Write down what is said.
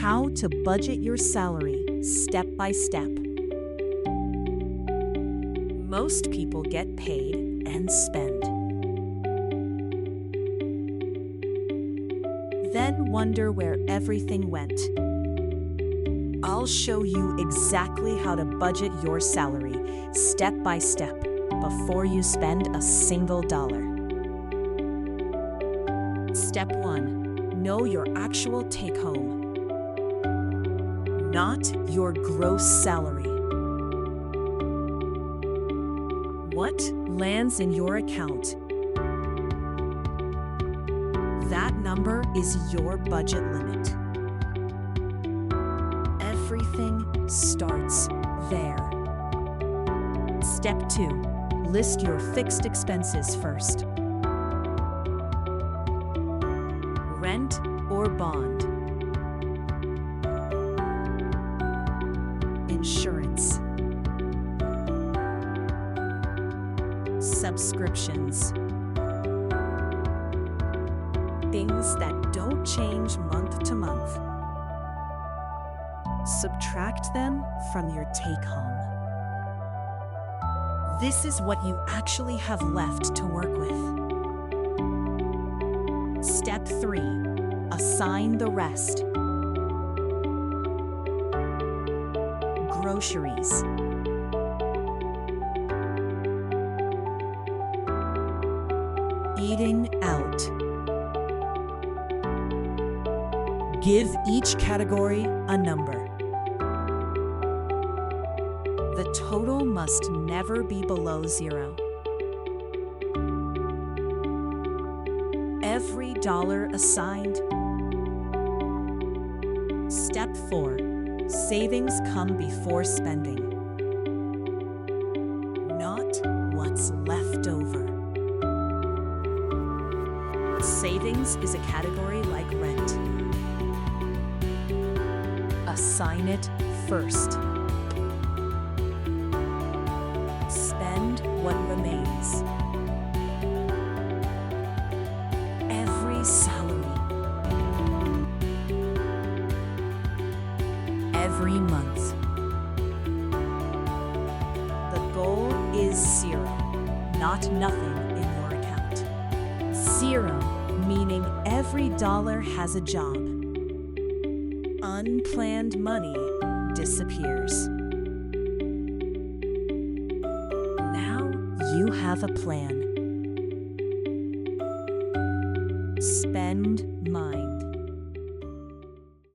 How to budget your salary step by step. Most people get paid and spend. Then wonder where everything went. I'll show you exactly how to budget your salary step by step before you spend a single dollar. Step 1. Know your actual take-home, not your gross salary. What lands in your account? That number is your budget limit. Everything starts there. Step 2. List your fixed expenses first. Rent or bond. Insurance. Subscriptions. Things that don't change month to month. Subtract them from your take-home. This is what you actually have left to work with. Step 3. Assign the rest. Groceries. Eating out. Give each category a number. The total must never be below 0. Every dollar assigned. Step 4. Savings come before spending, not what's left over. Savings is a category like rent. Assign it first. Spend what remains. Every salary. Every month. The goal is 0, not nothing in your account. 0, meaning every dollar has a job. Unplanned money disappears. Now you have a plan. Spend